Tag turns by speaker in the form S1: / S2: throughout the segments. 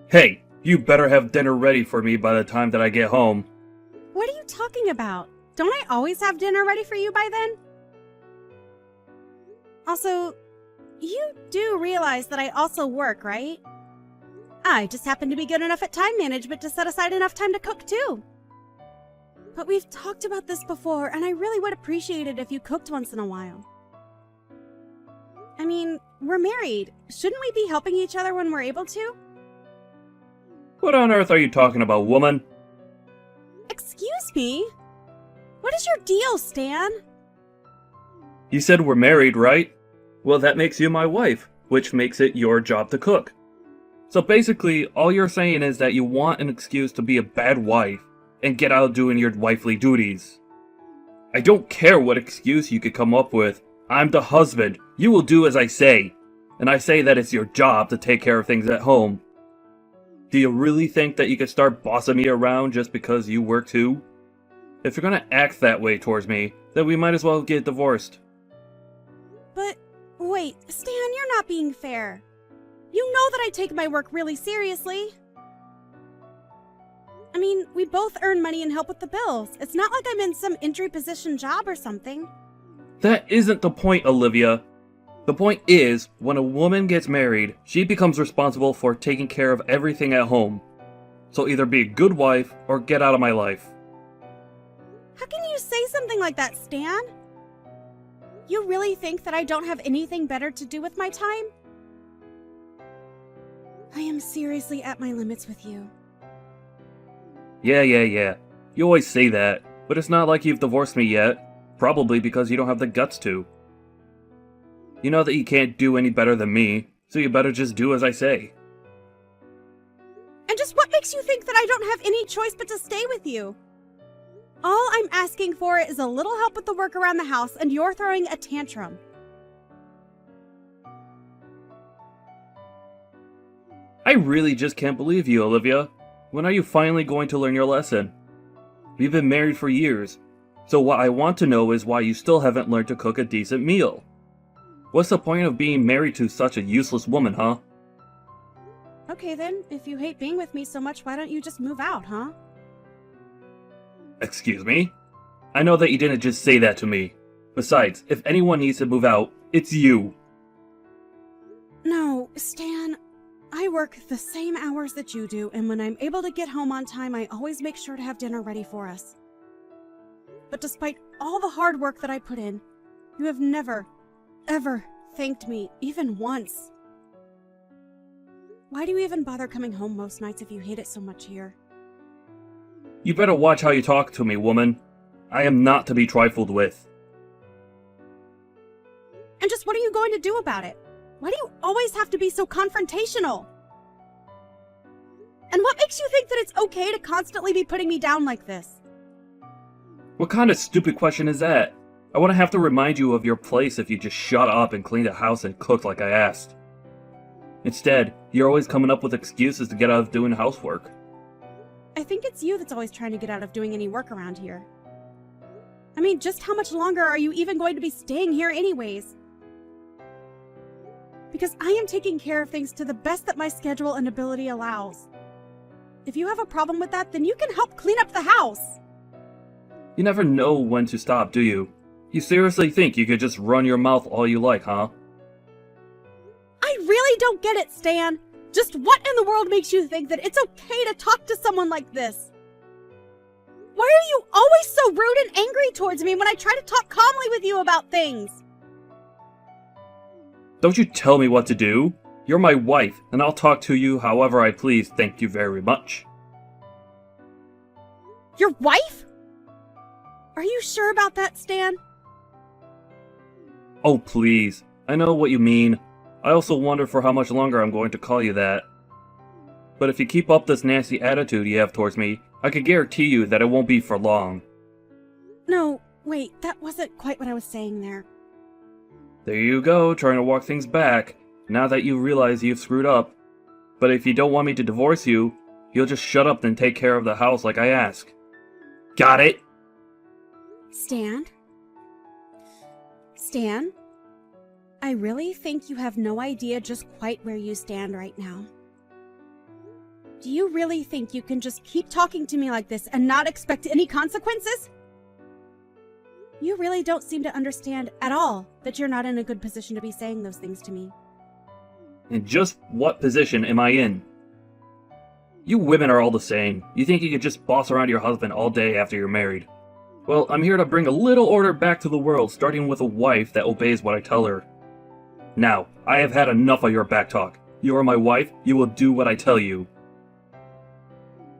S1: Hey, you better have dinner ready for me by the time that I get home.
S2: What are you talking about? Don't I always have dinner ready for you by then? Also, you do realize that I also work, right? I just happen to be good enough at time management to set aside enough time to cook too. But we've talked about this before, and I really would appreciate it if you cooked once in a while. I mean, we're married. Shouldn't we be helping each other when we're able to?
S1: What on earth are you talking about, woman?
S2: Excuse me? What is your deal, Stan?
S1: You said we're married, right? Well, that makes you my wife, which makes it your job to cook. So basically, all you're saying is that you want an excuse to be a bad wife and get out doing your wifely duties. I don't care what excuse you could come up with. I'm the husband. You will do as I say. And I say that it's your job to take care of things at home. Do you really think that you could start bossing me around just because you work too? If you're gonna act that way towards me, then we might as well get divorced.
S2: But, wait, Stan, you're not being fair. You know that I take my work really seriously. I mean, we both earn money and help with the bills. It's not like I'm in some entry position job or something.
S1: That isn't the point, Olivia. The point is, when a woman gets married, she becomes responsible for taking care of everything at home. So either be a good wife or get out of my life.
S2: How can you say something like that, Stan? You really think that I don't have anything better to do with my time? I am seriously at my limits with you.
S1: Yeah. You always say that, but it's not like you've divorced me yet. Probably because you don't have the guts to. You know that you can't do any better than me, so you better just do as I say.
S2: And just what makes you think that I don't have any choice but to stay with you? All I'm asking for is a little help with the work around the house, and you're throwing a tantrum.
S1: I really just can't believe you, Olivia. When are you finally going to learn your lesson? We've been married for years, so what I want to know is why you still haven't learned to cook a decent meal. What's the point of being married to such a useless woman, huh?
S2: Okay then, if you hate being with me so much, why don't you just move out, huh?
S1: Excuse me? I know that you didn't just say that to me. Besides, if anyone needs to move out, it's you.
S2: No, Stan, I work the same hours that you do, and when I'm able to get home on time, I always make sure to have dinner ready for us. But despite all the hard work that I put in, you have never, ever thanked me, even once. Why do you even bother coming home most nights if you hate it so much here?
S1: You better watch how you talk to me, woman. I am not to be trifled with.
S2: And just what are you going to do about it? Why do you always have to be so confrontational? And what makes you think that it's okay to constantly be putting me down like this?
S1: What kind of stupid question is that? I wouldn't have to remind you of your place if you just shut up and cleaned the house and cooked like I asked. Instead, you're always coming up with excuses to get out of doing housework.
S2: I think it's you that's always trying to get out of doing any work around here. I mean, just how much longer are you even going to be staying here anyways? Because I am taking care of things to the best that my schedule and ability allows. If you have a problem with that, then you can help clean up the house.
S1: You never know when to stop, do you? You seriously think you could just run your mouth all you like, huh?
S2: I really don't get it, Stan. Just what in the world makes you think that it's okay to talk to someone like this? Why are you always so rude and angry towards me when I try to talk calmly with you about things?
S1: Don't you tell me what to do. You're my wife, and I'll talk to you however I please, thank you very much.
S2: Your wife? Are you sure about that, Stan?
S1: Oh, please. I know what you mean. I also wonder for how much longer I'm going to call you that. But if you keep up this nasty attitude you have towards me, I can guarantee you that it won't be for long.
S2: No, wait, that wasn't quite what I was saying there.
S1: There you go, trying to walk things back, now that you realize you've screwed up. But if you don't want me to divorce you, you'll just shut up and take care of the house like I ask. Got it?
S2: Stan? Stan? I really think you have no idea just quite where you stand right now. Do you really think you can just keep talking to me like this and not expect any consequences? You really don't seem to understand at all that you're not in a good position to be saying those things to me.
S1: And just what position am I in? You women are all the same. You think you could just boss around your husband all day after you're married. Well, I'm here to bring a little order back to the world, starting with a wife that obeys what I tell her. Now, I have had enough of your backtalk. You are my wife, you will do what I tell you.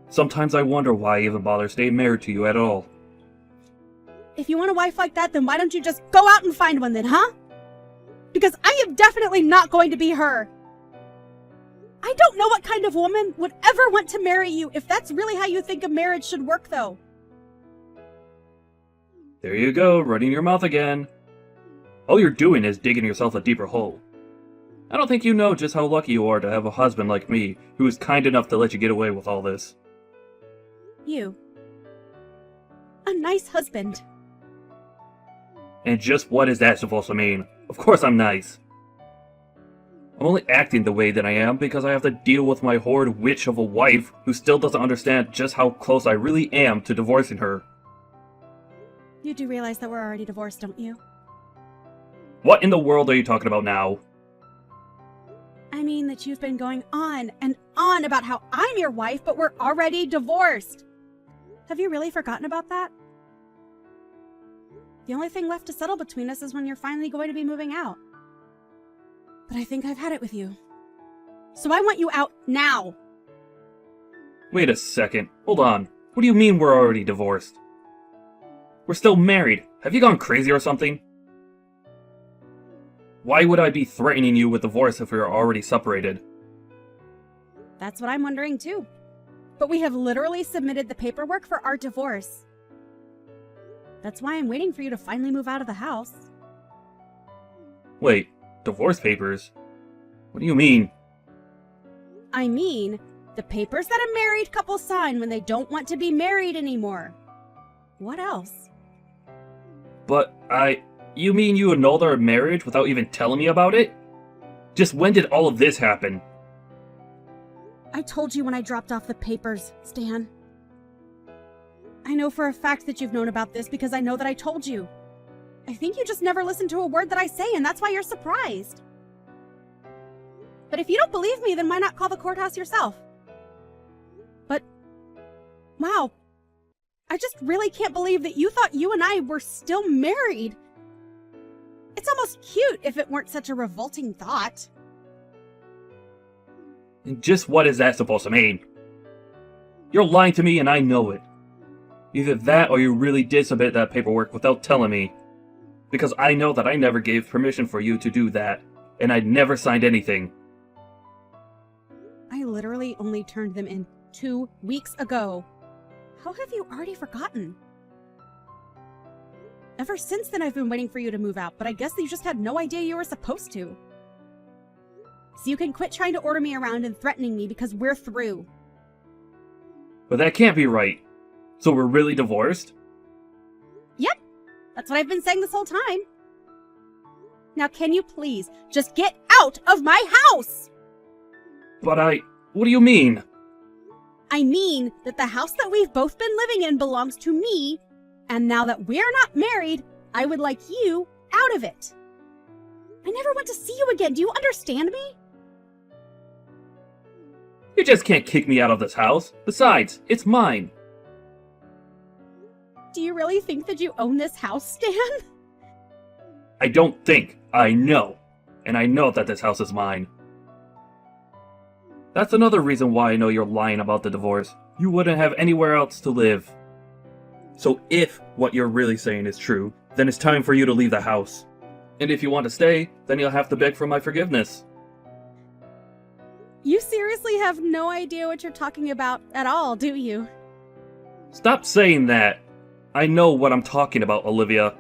S1: Sometimes I wonder why I even bother staying married to you at all.
S2: If you want a wife like that, then why don't you just go out and find one then, huh? Because I am definitely not going to be her. I don't know what kind of woman would ever want to marry you if that's really how you think a marriage should work, though.
S1: There you go, running your mouth again. All you're doing is digging yourself a deeper hole. I don't think you know just how lucky you are to have a husband like me, who is kind enough to let you get away with all this.
S2: You. A nice husband.
S1: And just what is that supposed to mean? Of course I'm nice. I'm only acting the way that I am because I have to deal with my horrid witch of a wife who still doesn't understand just how close I really am to divorcing her.
S2: You do realize that we're already divorced, don't you?
S1: What in the world are you talking about now?
S2: I mean that you've been going on and on about how I'm your wife, but we're already divorced. Have you really forgotten about that? The only thing left to settle between us is when you're finally going to be moving out. But I think I've had it with you. So I want you out now.
S1: Wait a second. Hold on. What do you mean we're already divorced? We're still married. Have you gone crazy or something? Why would I be threatening you with divorce if we are already separated?
S2: That's what I'm wondering too. But we have literally submitted the paperwork for our divorce. That's why I'm waiting for you to finally move out of the house.
S1: Wait, divorce papers? What do you mean?
S2: I mean, the papers that a married couple sign when they don't want to be married anymore. What else?
S1: But you mean you annulled our marriage without even telling me about it? Just when did all of this happen?
S2: I told you when I dropped off the papers, Stan. I know for a fact that you've known about this because I know that I told you. I think you just never listen to a word that I say, and that's why you're surprised. But if you don't believe me, then why not call the courthouse yourself? But, wow, I just really can't believe that you thought you and I were still married. It's almost cute if it weren't such a revolting thought.
S1: And just what is that supposed to mean? You're lying to me and I know it. Either that or you really did submit that paperwork without telling me. Because I know that I never gave permission for you to do that, and I never signed anything.
S2: I literally only turned them in 2 weeks ago. How have you already forgotten? Ever since then I've been waiting for you to move out, but I guess you just had no idea you were supposed to. So you can quit trying to order me around and threatening me because we're through.
S1: But that can't be right. So we're really divorced?
S2: Yep, that's what I've been saying this whole time. Now can you please just get out of my house?
S1: But what do you mean?
S2: I mean that the house that we've both been living in belongs to me, and now that we're not married, I would like you out of it. I never want to see you again, do you understand me?
S1: You just can't kick me out of this house. Besides, it's mine.
S2: Do you really think that you own this house, Stan?
S1: I don't think. I know. And I know that this house is mine. That's another reason why I know you're lying about the divorce. You wouldn't have anywhere else to live. So if what you're really saying is true, then it's time for you to leave the house. And if you want to stay, then you'll have to beg for my forgiveness.
S2: You seriously have no idea what you're talking about at all, do you?
S1: Stop saying that. I know what I'm talking about, Olivia.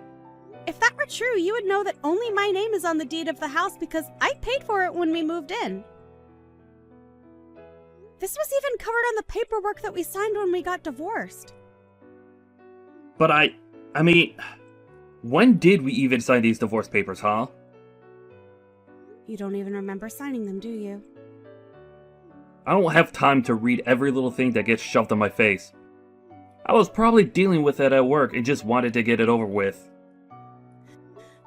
S2: If that were true, you would know that only my name is on the deed of the house because I paid for it when we moved in. This was even covered on the paperwork that we signed when we got divorced.
S1: But I mean, when did we even sign these divorce papers, huh?
S2: You don't even remember signing them, do you?
S1: I don't have time to read every little thing that gets shoved in my face. I was probably dealing with it at work and just wanted to get it over with.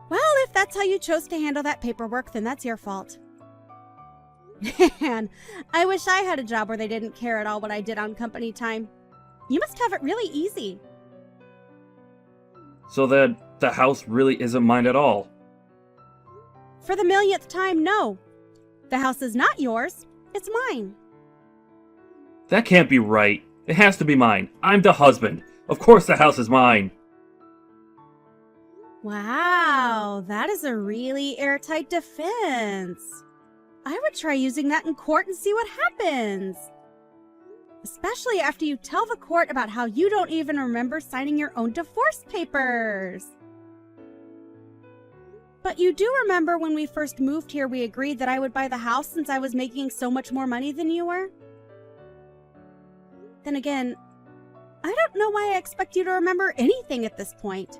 S2: Well, if that's how you chose to handle that paperwork, then that's your fault. Man, I wish I had a job where they didn't care at all what I did on company time. You must have it really easy.
S1: So that the house really isn't mine at all.
S2: For the millionth time, no. The house is not yours. It's mine.
S1: That can't be right. It has to be mine. I'm the husband. Of course the house is mine.
S2: Wow, that is a really airtight defense. I would try using that in court and see what happens. Especially after you tell the court about how you don't even remember signing your own divorce papers. But you do remember when we first moved here, we agreed that I would buy the house since I was making so much more money than you were? Then again, I don't know why I expect you to remember anything at this point.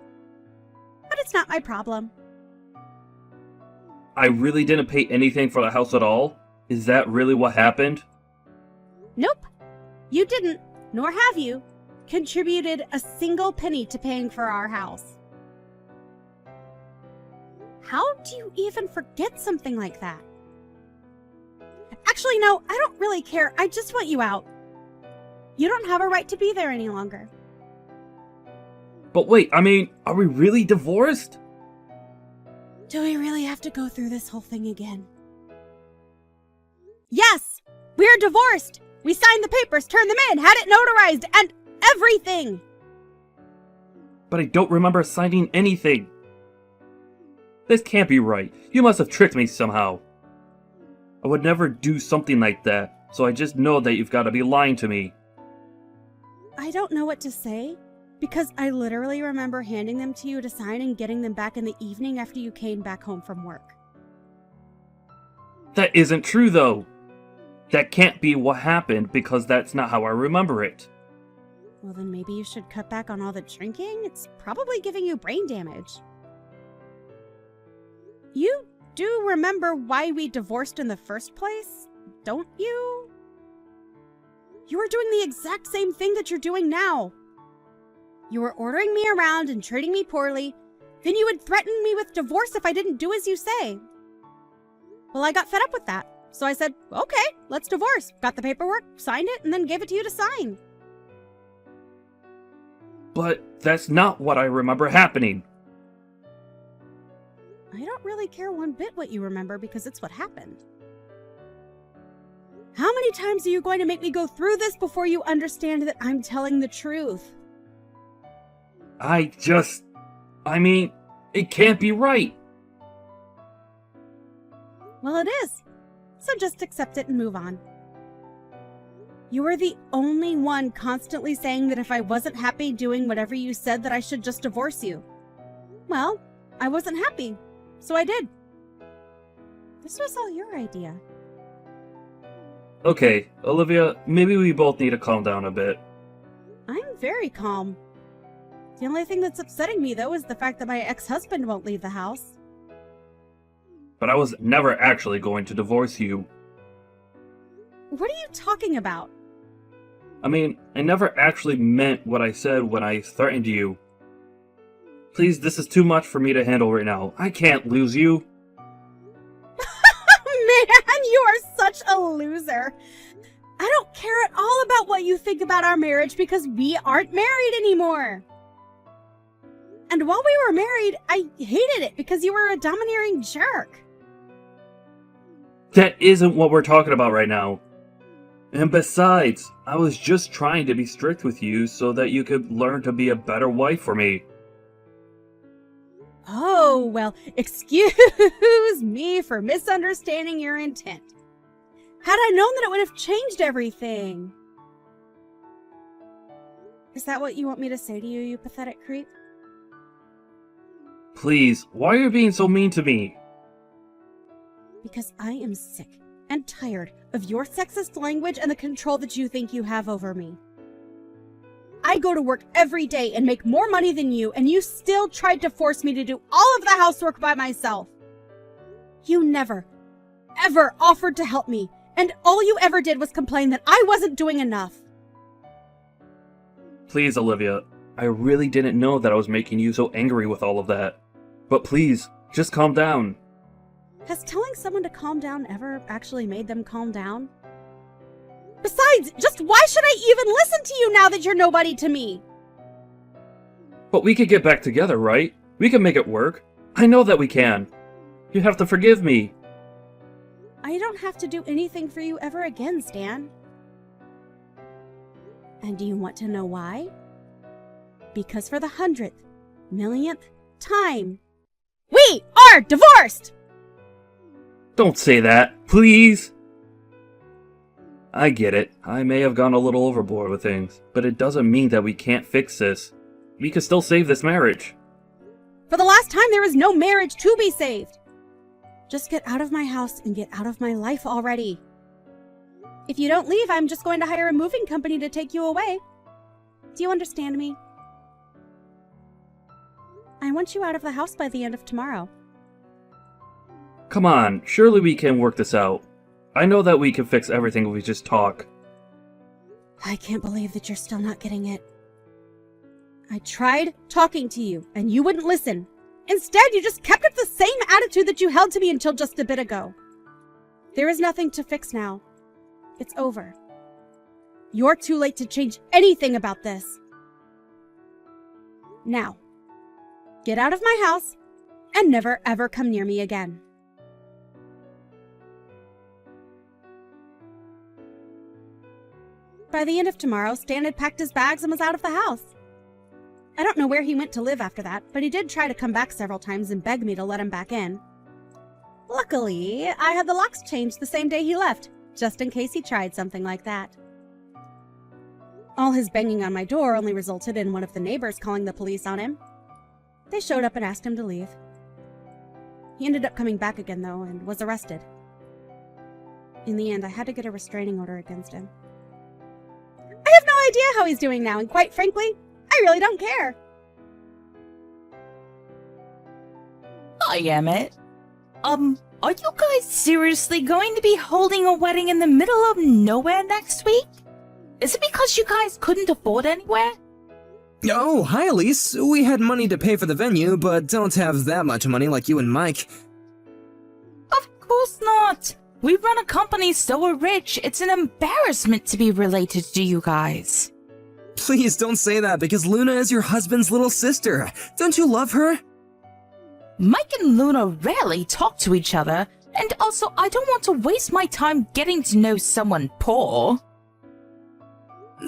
S2: But it's not my problem.
S1: I really didn't pay anything for the house at all? Is that really what happened?
S2: Nope. You didn't, nor have you, contributed a single penny to paying for our house. How do you even forget something like that? Actually, no, I don't really care. I just want you out. You don't have a right to be there any longer.
S1: But wait, I mean, are we really divorced?
S2: Do we really have to go through this whole thing again? Yes! We're divorced! We signed the papers, turned them in, had it notarized, and everything!
S1: But I don't remember signing anything. This can't be right. You must have tricked me somehow. I would never do something like that, so I just know that you've got to be lying to me.
S2: I don't know what to say, because I literally remember handing them to you to sign and getting them back in the evening after you came back home from work.
S1: That isn't true, though. That can't be what happened because that's not how I remember it.
S2: Well, then maybe you should cut back on all the drinking. It's probably giving you brain damage. You do remember why we divorced in the first place, don't you? You were doing the exact same thing that you're doing now. You were ordering me around and treating me poorly. Then you would threaten me with divorce if I didn't do as you say. Well, I got fed up with that. So I said, okay, let's divorce. Got the paperwork, signed it, and then gave it to you to sign.
S1: But that's not what I remember happening.
S2: I don't really care one bit what you remember because it's what happened. How many times are you going to make me go through this before you understand that I'm telling the truth?
S1: I mean, it can't be right.
S2: Well, it is. So just accept it and move on. You were the only one constantly saying that if I wasn't happy doing whatever you said that I should just divorce you. Well, I wasn't happy, so I did. This was all your idea.
S1: Okay, Olivia, maybe we both need to calm down a bit.
S2: I'm very calm. The only thing that's upsetting me, though, is the fact that my ex-husband won't leave the house.
S1: But I was never actually going to divorce you.
S2: What are you talking about?
S1: I mean, I never actually meant what I said when I threatened you. Please, this is too much for me to handle right now. I can't lose you.
S2: Man, you are such a loser. I don't care at all about what you think about our marriage because we aren't married anymore. And while we were married, I hated it because you were a domineering jerk.
S1: That isn't what we're talking about right now. And besides, I was just trying to be strict with you so that you could learn to be a better wife for me.
S2: Oh, well, excuse me for misunderstanding your intent. Had I known that it would have changed everything. Is that what you want me to say to you, you pathetic creep?
S1: Please, why are you being so mean to me?
S2: Because I am sick and tired of your sexist language and the control that you think you have over me. I go to work every day and make more money than you, and you still tried to force me to do all of the housework by myself. You never, ever offered to help me, And all you ever did was complain that I wasn't doing enough.
S1: Please, Olivia. I really didn't know that I was making you so angry with all of that. But please, just calm down.
S2: Has telling someone to calm down ever actually made them calm down? Besides, just why should I even listen to you now that you're nobody to me?
S1: But we could get back together, right? We can make it work. I know that we can. You have to forgive me.
S2: I don't have to do anything for you ever again, Stan. And do you want to know why? Because for the 100th, millionth time, we are divorced!
S1: Don't say that, please! I get it. I may have gone a little overboard with things, but it doesn't mean that we can't fix this. We can still save this marriage.
S2: For the last time, there is no marriage to be saved. Just get out of my house and get out of my life already. If you don't leave, I'm just going to hire a moving company to take you away. Do you understand me? I want you out of the house by the end of tomorrow.
S1: Come on, surely we can work this out. I know that we can fix everything if we just talk.
S2: I can't believe that you're still not getting it. I tried talking to you, and you wouldn't listen. Instead, you just kept up the same attitude that you held to me until just a bit ago. There is nothing to fix now. It's over. You're too late to change anything about this. Now, get out of my house and never ever come near me again. By the end of tomorrow, Stan had packed his bags and was out of the house. I don't know where he went to live after that, but he did try to come back several times and beg me to let him back in. Luckily, I had the locks changed the same day he left, just in case he tried something like that. All his banging on my door only resulted in one of the neighbors calling the police on him. They showed up and asked him to leave. He ended up coming back again, though, and was arrested. In the end, I had to get a restraining order against him. I have no idea how he's doing now, and quite frankly, I really don't care.
S3: Hi, Emmett. Are you guys seriously going to be holding a wedding in the middle of nowhere next week? Is it because you guys couldn't afford anywhere?
S4: Oh, hi, Elise. We had money to pay for the venue, but don't have that much money like you and Mike.
S3: Of course not. We run a company so we're rich, it's an embarrassment to be related to you guys.
S4: Please don't say that, because Luna is your husband's little sister. Don't you love her?
S3: Mike and Luna rarely talk to each other, and also I don't want to waste my time getting to know someone poor.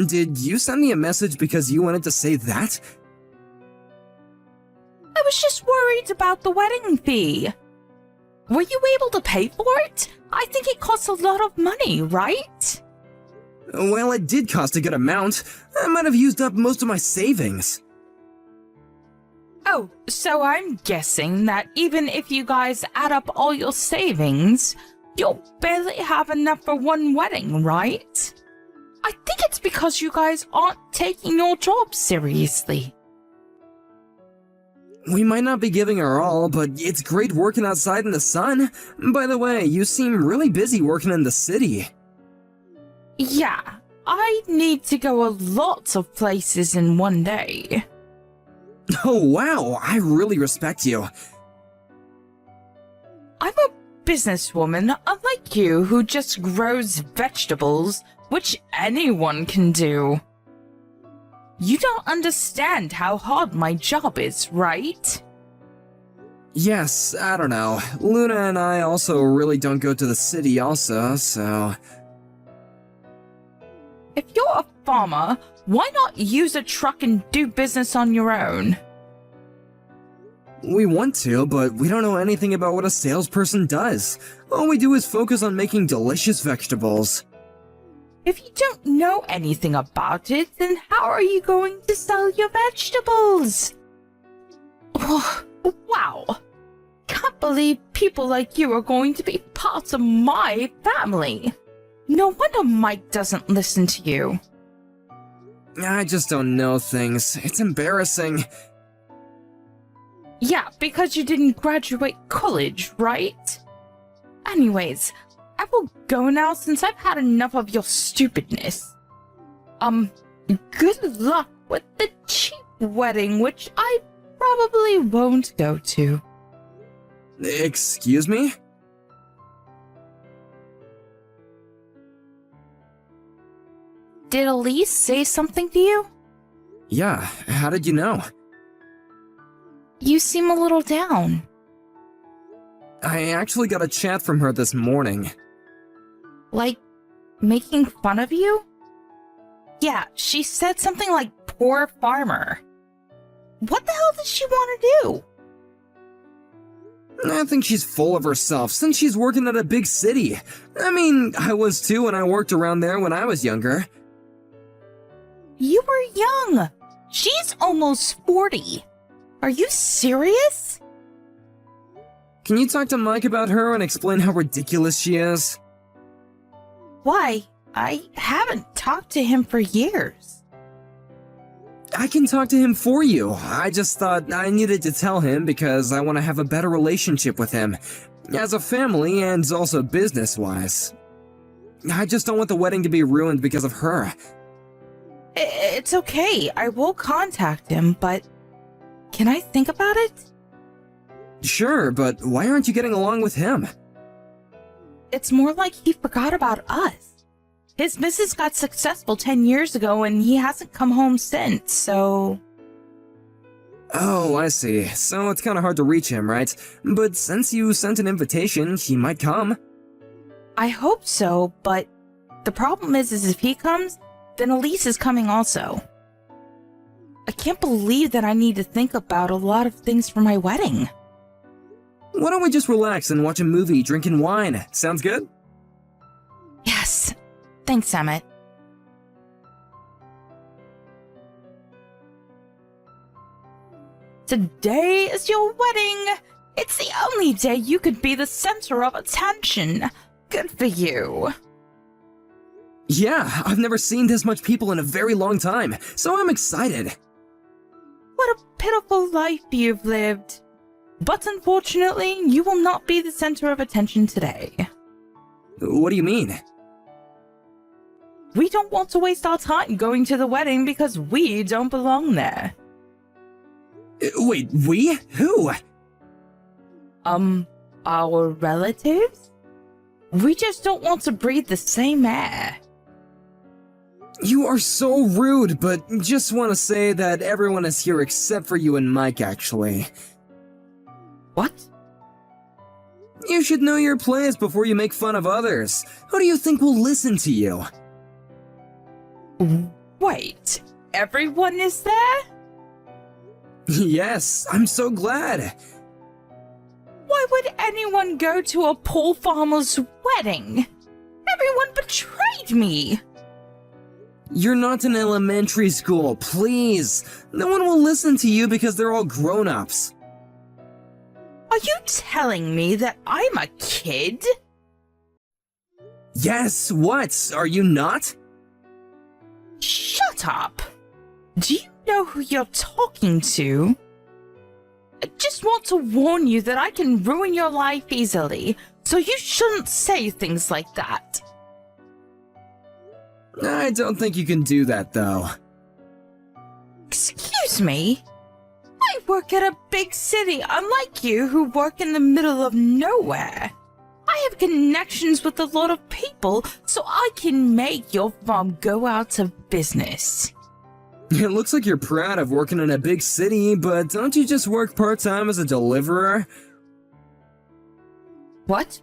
S4: Did you send me a message because you wanted to say that?
S3: I was just worried about the wedding fee. Were you able to pay for it? I think it costs a lot of money, right?
S4: Well, it did cost a good amount. I might have used up most of my savings.
S3: Oh, so I'm guessing that even if you guys add up all your savings, you'll barely have enough for one wedding, right? I think it's because you guys aren't taking your job seriously.
S4: We might not be giving our all, but it's great working outside in the sun. By the way, you seem really busy working in the city.
S3: Yeah, I need to go a lot of places in one day.
S4: Oh wow, I really respect you.
S3: I'm a businesswoman, unlike you, who just grows vegetables, which anyone can do. You don't understand how hard my job is, right?
S4: Yes, I don't know. Luna and I also really don't go to the city also, so...
S3: If you're a farmer, why not use a truck and do business on your own?
S4: We want to, but we don't know anything about what a salesperson does. All we do is focus on making delicious vegetables.
S3: If you don't know anything about it, then how are you going to sell your vegetables? Oh, wow. Can't believe people like you are going to be part of my family. No wonder Mike doesn't listen to you.
S4: I just don't know things. It's embarrassing.
S3: Yeah, because you didn't graduate college, right? Anyways, I will go now since I've had enough of your stupidness. Good luck with the cheap wedding, which I probably won't go to.
S4: Excuse me?
S3: Did Elise say something to you?
S4: Yeah, how did you know?
S3: You seem a little down.
S4: I actually got a chat from her this morning.
S3: Like, making fun of you? Yeah, she said something like, poor farmer. What the hell does she want to do?
S4: I think she's full of herself since she's working at a big city. I mean, I was too when I worked around there when I was younger.
S3: You were young. She's almost 40. Are you serious?
S4: Can you talk to Mike about her and explain how ridiculous she is?
S3: Why? I haven't talked to him for years.
S4: I can talk to him for you. I just thought I needed to tell him because I want to have a better relationship with him. As a family and also business-wise. I just don't want the wedding to be ruined because of her.
S3: It's okay. I will contact him, but can I think about it?
S4: Sure, but why aren't you getting along with him?
S3: It's more like he forgot about us. His business got successful 10 years ago and he hasn't come home since, so...
S4: Oh, I see. So it's kind of hard to reach him, right? But since you sent an invitation, he might come.
S3: I hope so, but the problem is if he comes, then Elise is coming also. I can't believe that I need to think about a lot of things for my wedding.
S4: Why don't we just relax and watch a movie, drinking wine? Sounds good?
S3: Yes. Thanks, Emmett. Today is your wedding. It's the only day you could be the center of attention. Good for you.
S4: Yeah, I've never seen this much people in a very long time, so I'm excited.
S3: What a pitiful life you've lived. But unfortunately, you will not be the center of attention today.
S4: What do you mean?
S3: We don't want to waste our time going to the wedding because we don't belong there.
S4: Wait, we? Who?
S3: Our relatives? We just don't want to breathe the same air.
S4: You are so rude, but just want to say that everyone is here except for you and Mike, actually.
S3: What?
S4: You should know your place before you make fun of others. Who do you think will listen to you?
S3: Wait, everyone is there?
S4: Yes, I'm so glad.
S3: Why would anyone go to a poor farmer's wedding? Everyone betrayed me.
S4: You're not in elementary school, please. No one will listen to you because they're all grown-ups.
S3: Are you telling me that I'm a kid?
S4: Yes, what? Are you not?
S3: Shut up! Do you know who you're talking to? I just want to warn you that I can ruin your life easily, so you shouldn't say things like that.
S4: I don't think you can do that, though.
S3: Excuse me? I work at a big city, unlike you who work in the middle of nowhere. I have connections with a lot of people, so I can make your farm go out of business.
S4: It looks like you're proud of working in a big city, but don't you just work part-time as a deliverer?
S3: What?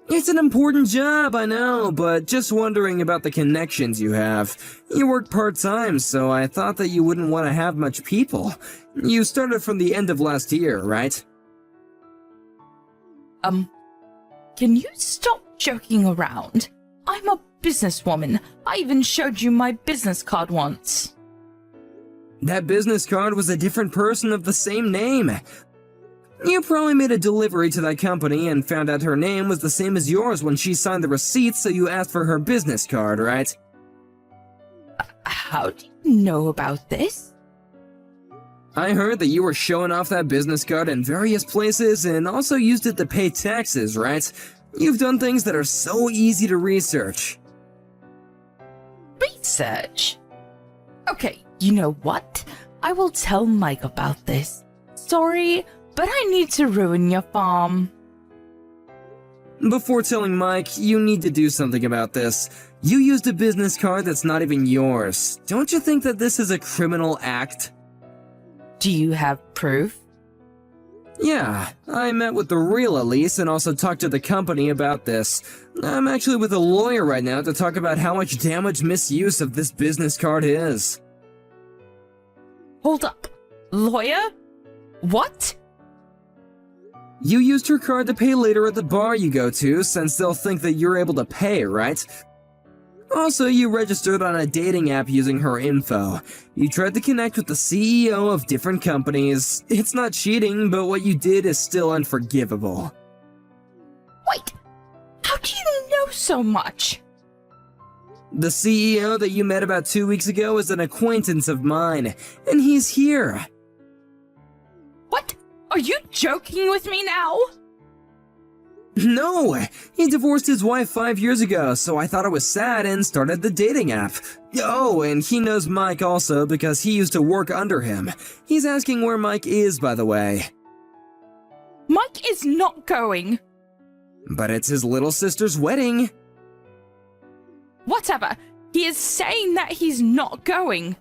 S4: It's an important job, I know, but just wondering about the connections you have. You work part-time, so I thought that you wouldn't want to have much people. You started from the end of last year, right?
S3: Can you stop joking around? I'm a businesswoman. I even showed you my business card once.
S4: That business card was a different person of the same name. You probably made a delivery to that company and found out her name was the same as yours when she signed the receipt, so you asked for her business card, right?
S3: How do you know about this?
S4: I heard that you were showing off that business card in various places and also used it to pay taxes, right? You've done things that are so easy to research.
S3: Research? Okay, you know what? I will tell Mike about this. Sorry, but I need to ruin your farm.
S4: Before telling Mike, you need to do something about this. You used a business card that's not even yours. Don't you think that this is a criminal act?
S3: Do you have proof?
S4: Yeah, I met with the real Elise and also talked to the company about this. I'm actually with a lawyer right now to talk about how much damage misuse of this business card is.
S3: Hold up. Lawyer? What?
S4: You used her card to pay later at the bar you go to, since they'll think that you're able to pay, right? Also, you registered on a dating app using her info. You tried to connect with the CEO of different companies. It's not cheating, but what you did is still unforgivable.
S3: Wait, how do you know so much?
S4: The CEO that you met about 2 weeks ago is an acquaintance of mine, and he's here.
S3: What? Are you joking with me now?
S4: No! He divorced his wife 5 years ago, so I thought it was sad and started the dating app. Oh, and he knows Mike also because he used to work under him. He's asking where Mike is, by the way.
S3: Mike is not going.
S4: But it's his little sister's wedding.
S3: Whatever. He is saying that he's not going.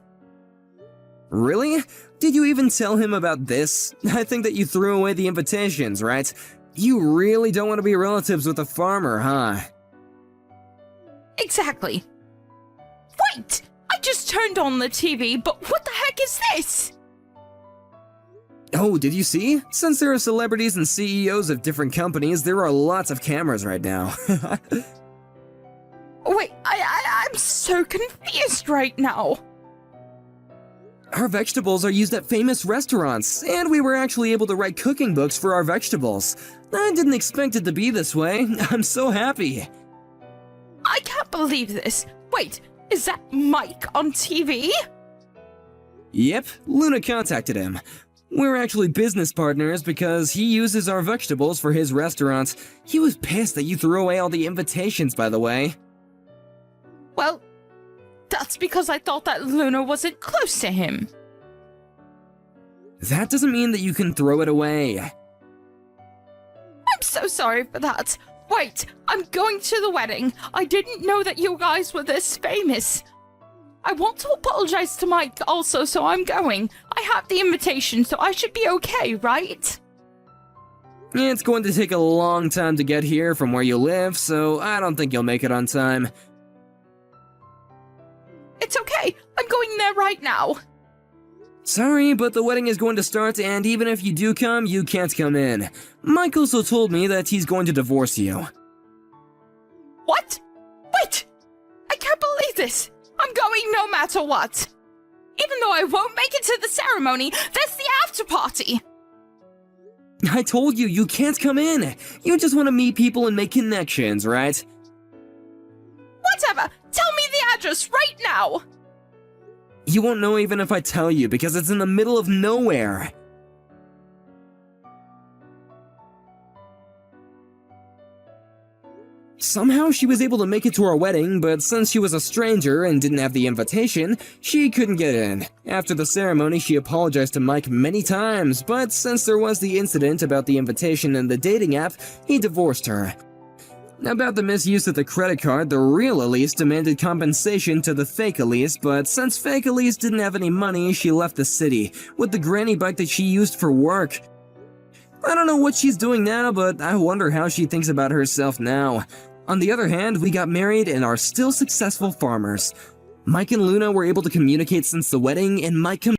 S4: Really? Did you even tell him about this? I think that you threw away the invitations, right? You really don't want to be relatives with a farmer, huh?
S3: Exactly. Wait! I just turned on the TV, but what the heck is this?
S4: Oh, did you see? Since there are celebrities and CEOs of different companies, there are lots of cameras right now.
S3: Wait, I'm so confused right now.
S4: Our vegetables are used at famous restaurants, and we were actually able to write cooking books for our vegetables. I didn't expect it to be this way. I'm so happy.
S3: I can't believe this. Wait, is that Mike on TV?
S4: Yep, Luna contacted him. We're actually business partners because he uses our vegetables for his restaurant. He was pissed that you threw away all the invitations, by the way.
S3: Well, that's because I thought that Luna wasn't close to him.
S4: That doesn't mean that you can throw it away.
S3: I'm so sorry for that. Wait, I'm going to the wedding. I didn't know that you guys were this famous. I want to apologize to Mike also, so I'm going. I have the invitation, so I should be okay, right?
S4: It's going to take a long time to get here from where you live, so I don't think you'll make it on time.
S3: It's okay. I'm going there right now.
S4: Sorry, but the wedding is going to start, and even if you do come, you can't come in. Mike also told me that he's going to divorce you.
S3: What? Wait! I can't believe this! I'm going no matter what! Even though I won't make it to the ceremony, there's the after party!
S4: I told you, you can't come in! You just want to meet people and make connections, right?
S3: Whatever! Tell me the address right now!
S4: You won't know even if I tell you, because it's in the middle of nowhere. Somehow she was able to make it to our wedding, but since she was a stranger and didn't have the invitation, she couldn't get in. After the ceremony, she apologized to Mike many times, but since there was the incident about the invitation and the dating app, he divorced her. About the misuse of the credit card, the real Elise demanded compensation to the fake Elise, but since fake Elise didn't have any money, she left the city, with the granny bike that she used for work. I don't know what she's doing now, but I wonder how she thinks about herself now. On the other hand, we got married and are still successful farmers. Mike and Luna were able to communicate since the wedding, and Mike